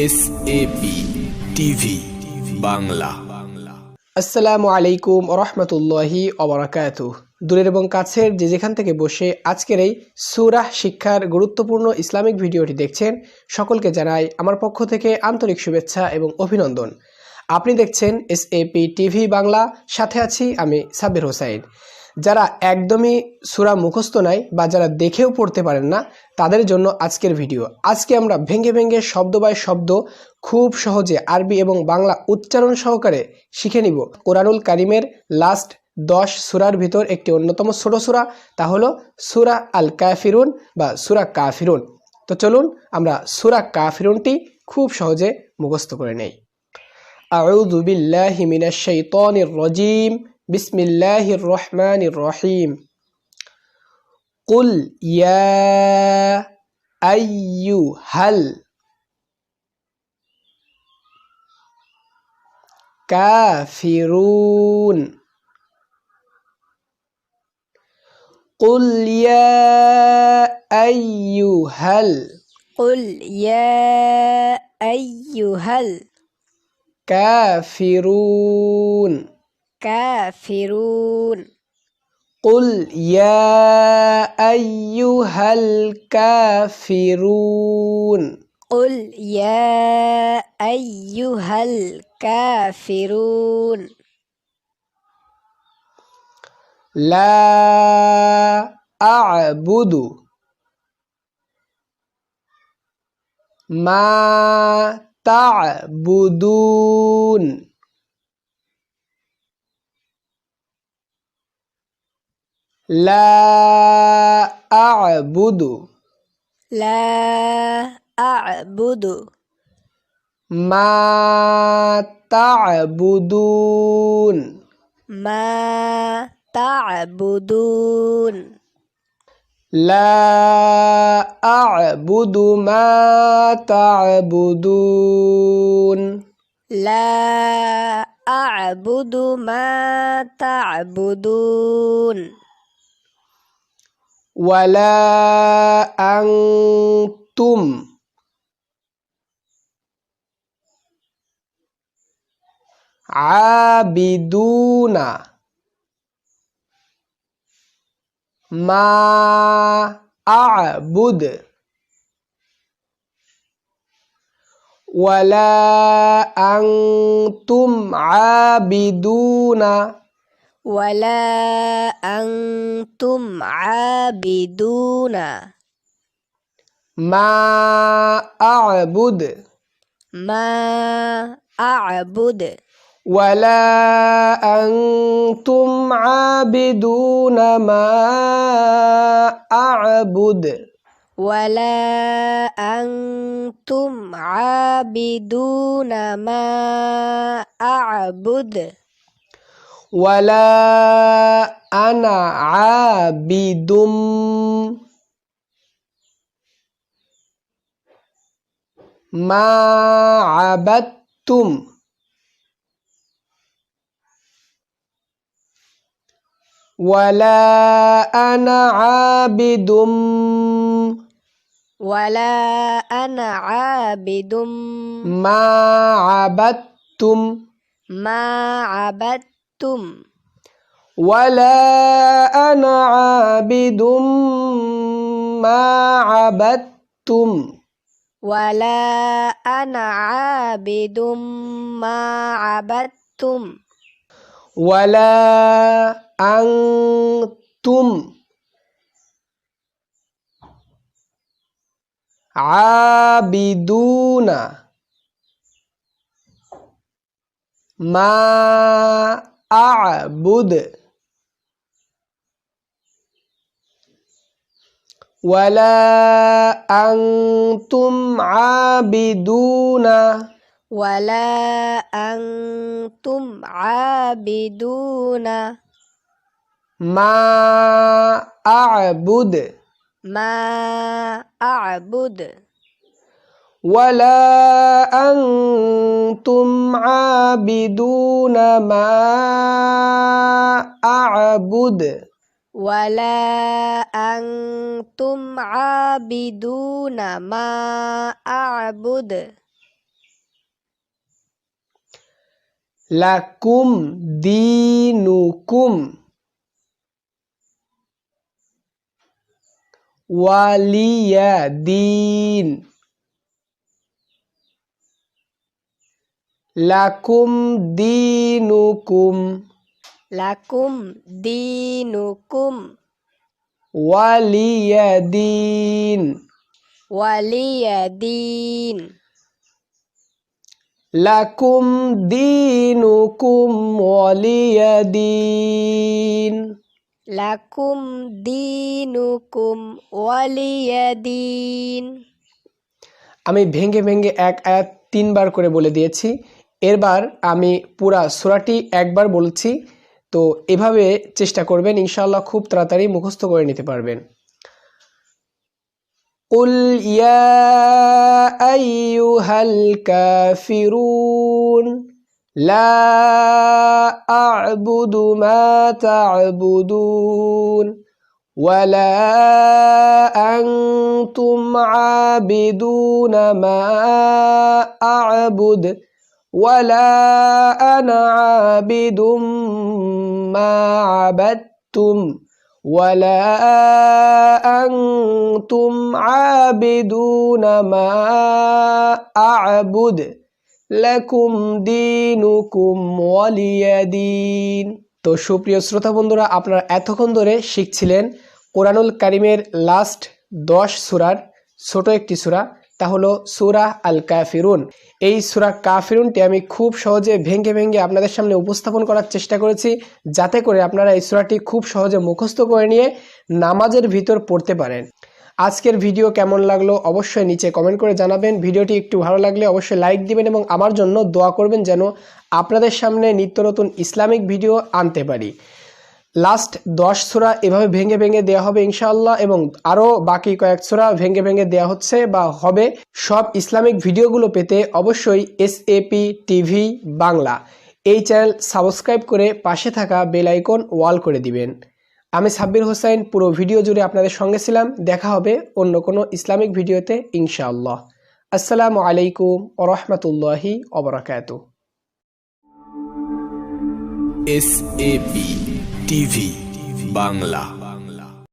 SAP TV Bangla. আসসালামু আলাইকুম রহমতুল্লাহি ওবারাকাতুহ। দূরের এবং কাছের যে যেখান থেকে বসে আজকের এই সূরাহ শিক্ষার গুরুত্বপূর্ণ ইসলামিক ভিডিওটি দেখছেন, সকলকে জানাই আমার পক্ষ থেকে আন্তরিক শুভেচ্ছা এবং অভিনন্দন। আপনি দেখছেন এসএপি টিভি বাংলা, সাথে আছি আমি সাব্বির হোসাইন। যারা একদমই সূরা মুখস্থ নাই বা যারা দেখেও পড়তে পারেন না, তাদের জন্য আজকের ভিডিও। আজকে আমরা ভেঙে ভেঙে শব্দ বাই শব্দ খুব সহজে আরবি এবং বাংলা উচ্চারণ সহকারে শিখে নিব কোরআনুল কারিমের লাস্ট 10 সূরার ভিতর একটি অন্যতম ছোট সূরা, তা হলো সূরা আল কাফিরুন বা সূরা কাফিরুন। তো চলুন আমরা সূরা কাফিরুনটি খুব সহজে মুখস্থ করে নেই। আউযু বিল্লাহি মিনাশ শাইতানির রাজীম। বিসমিল্লাহির রহমানির রহিম। কুল ইয়া আইয়ুহাল কাফিরুন। কুল ইয়া আইয়ুহাল قل يا أيها কাফিরুন। الكافرون قل يا أيها الكافرون. قل يا أيها الكافرون لا أعبد ما تعبدون. لا أعبد لا أعبد ما تعبدون. ما تعبدون لا أعبد ما تعبدون. لا أعبد ما تعبدون ولا أنتم عابدون ما أعبد. ولا أنتم عابدون ولا أنتم عابدون ما أعبد. ما أعبد ولا أنتم عابدون ما أعبد. ولا أنتم عابدون ما أعبد ولا أنا عابد ما عبدتم. ولا أنا عابد ولا أنا عابد ما عبدتم. ما عبدتم ولا أنا عابد ما عبدتم. ولا أنا عابد ما عبدتم ولا أنتم عابدون ما أعبد. ولا أنتم عابدون ولا أنتم عابدون ما أعبد. ما أعبد ولا أنتم عابدون ما أعبد. ولا أنتم عابدون ما أعبد লাকুম দীনুকুম ওয়ালিয়া দিন লাকুম দীনুকুম লাকুম দীনুকুম ওয়ালিয়া দিন ওয়ালিয়া দিন লাকুম দীনুকুম ওয়ালিয়া দিন লাকুম দীনুকুম ওয়ালিয়া দিন। আমি ভেঙে ভেঙে এক আয়াত 3 বার করে বলে দিয়েছি। এরবার আমি পুরা সূরাটি একবার বলছি, তো এভাবে চেষ্টা করবেন, ইনশাআল্লাহ খুব তাড়াতাড়ি মুখস্থ করে নিতে পারবেন। قل يا أيها الكافرون لا أعبد ما تعبدون ولا أنتم عابدون ما أعبد ولا أنا عابد ما عبدتم ولا أنتم عابدون ما أعبد لكم دينكم ولي دين। তো সুপ্রিয় শ্রোতা বন্ধুরা, আপনারা এতক্ষণ ধরে শিখছিলেন কোরআনুল কারিমের লাস্ট 10 সূরার ছোট একটি সূরা, তা হলো সূরা আল কাফিরুন। এই সূরা কাফিরুনটি আমি খুব সহজে ভেঙে ভেঙে আপনাদের সামনে উপস্থাপন করার চেষ্টা করেছি, যাতে করে আপনারা এই সূরাটি খুব সহজে মুখস্থ করে নিয়ে নামাজের ভিতর পড়তে পারেন। আজকের ভিডিও কেমন লাগলো অবশ্যই নিচে কমেন্ট করে জানাবেন। ভিডিওটি একটু ভালো লাগলে অবশ্যই লাইক দিবেন এবং আমার জন্য দোয়া করবেন যেন আপনাদের সামনে নিত্য নতুন ইসলামিক ভিডিও আনতে পারি। লাস্ট 10 সূরা এভাবে ভেঙে ভেঙে দেওয়া হবে ইনশাআল্লাহ, এবং আরও বাকি কয়েক সূরা ভেঙে ভেঙে দেওয়া হচ্ছে বা হবে। সব ইসলামিক ভিডিওগুলো পেতে অবশ্যই SAP টিভি বাংলা এই চ্যানেল সাবস্ক্রাইব করে পাশে থাকা বেল আইকন ওয়াল করে দিবেন। আমি সাব্বির হোসেন পুরো ভিডিও জুড়ে আপনাদের সঙ্গে ছিলাম। দেখা হবে অন্য কোনো ইসলামিক ভিডিওতে ইনশাআল্লাহ। আসসালামু আলাইকুম ওয়া রাহমাতুল্লাহি ওয়া বারাকাতুহু। SAP TV Bangla.